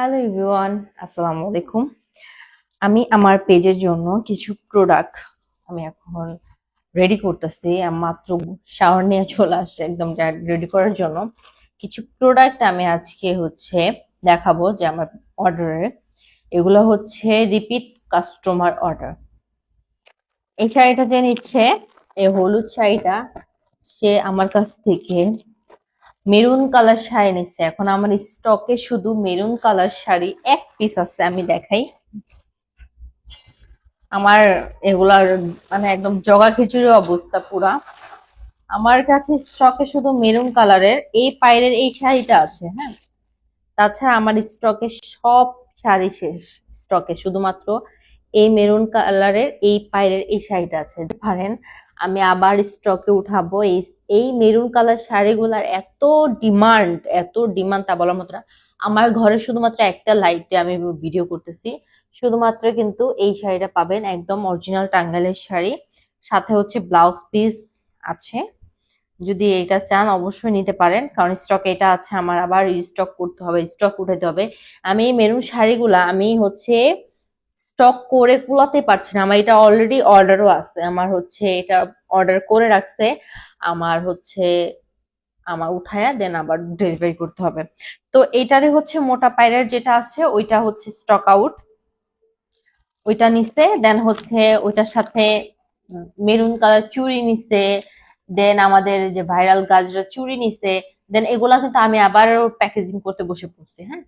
Hello everyone, আসসালামু আলাইকুম। আমি আমার পেজের জন্য কিছু প্রোডাক্ট আমি এখন রেডি করতেছি। মাত্র শাওয়ার নিয়ে চলে আসছে একদম রেডি করার জন্য। কিছু প্রোডাক্ট আমি আজকে দেখাবো যে আমার অর্ডারের, এগুলো হচ্ছে রিপিট কাস্টমার অর্ডার। এই শাড়িটা যে নিচ্ছে, এই হলুদ শাড়িটা, সে আমার কাছ থেকে মেরুন কালার শাড়ি নিচ্ছে। এখন আমার স্টকে শুধু মেরুন কালার শাড়ি এক পিস আছে, আমি দেখাই। আমার এগুলার মানে একদম জগা খিচুড়ি অবস্থা পুরা। আমার কাছে স্টকে শুধু মেরুন কালারের এই পাইরের এই শাড়িটা আছে, হ্যাঁ। তাছাড়া আমার স্টকে সব শাড়ি শেষ। স্টকে শুধুমাত্র এই মেরুন কালারের এই পাইরের এই শাড়িটা আছে। পারেন আমি আবার স্টকে উঠাবো। এই এই মেরুন কালার শাড়িগুলার এত ডিমান্ড তা বলার মতো না। আমার ঘরে শুধুমাত্র একটা লাইটে আমি ভিডিও করতেছি। শুধুমাত্র কিন্তু এই শাড়িটা পাবেন, একদম অরিজিনাল টাঙ্গাইলের শাড়ি। সাথে ব্লাউজ পিস আছে। যদি এটা চান অবশ্যই নিতে পারেন, কারণ স্টক এটা আছে। আমার আবার স্টক করতে হবে, স্টক উঠাতে হবে। আমি এই মেরুন শাড়িগুলা আমি স্টক করে কুলাতে পারছি না। আমার এটা অলরেডি অর্ডারও আছে। আমার এটা অর্ডার করে রাখছে। আমার আমার উঠায়া দেন আবার ডেলিভারি করতে হবে। তো এটারে মোটা পায়রের যেটা আছে ওইটা স্টক আউট, ওইটা নিচ্ছে। দেন ওইটার সাথে মেরুন কালার চুড়ি নিচ্ছে। দেন আমাদের যে ভাইরাল গাজরা চুড়ি নিচ্ছে। দেন এগুলা কিন্তু আমি আবার প্যাকেজিং করতে বসে পড়ছি, হ্যাঁ।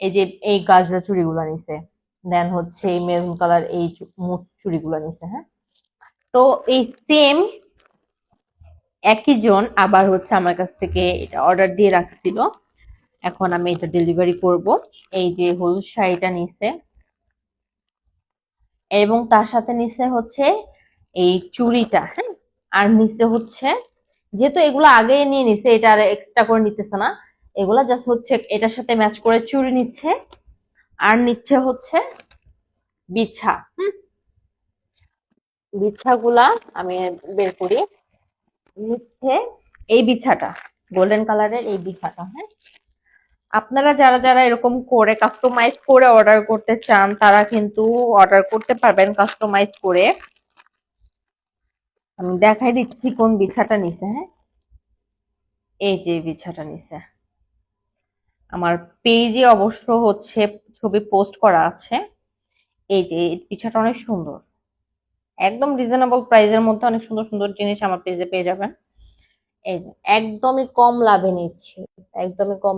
এই যে এই গাজরা চুড়িগুলা নিচ্ছে। দেন এই মেরুন কালার এই মুঠ চুড়িগুলা নিচ্ছে, হ্যাঁ। তো এই সেম একই জন আবার আমার কাছ থেকে এটা অর্ডার দিয়ে রাখছিল। এখন আমি এটা ডেলিভারি করব। এই যে হলুদ শাড়িটা নিচ্ছে, এবং তার সাথে নিচে এই চুড়িটা, হ্যাঁ। আর নিচে যেহেতু এগুলো আগে নিয়ে নিছে, এটা আর এক্সট্রা করে নিতেছে না। এগুলা জাস্ট এটার সাথে ম্যাচ করে চুড়ি নিচ্ছে। আর নিচ্ছে বিছা, বিছাগুলা আমি বের করি। নিচ্ছে এই বিছাটা, গোল্ডেন কালারের এই বিছাটা, হ্যাঁ। আপনারা যারা যারা এরকম করে কাস্টমাইজ করে অর্ডার করতে চান, তারা কিন্তু অর্ডার করতে পারবেন কাস্টমাইজ করে। আমি দেখাই দিচ্ছি কোন বিছাটা নিছে, হ্যাঁ। এই যে বিছাটা নিছে। আমার পেজে অবশ্য ছবি পোস্ট করা আছে। এই যে এই বিছাটা অনেক সুন্দর, একদম রিজনেবল প্রাইসের মধ্যে অনেক সুন্দর সুন্দর জিনিস আমার পেজে পেয়ে যাবেন। এই যে একদমই কম লাভে নিচ্ছি, একদমই কম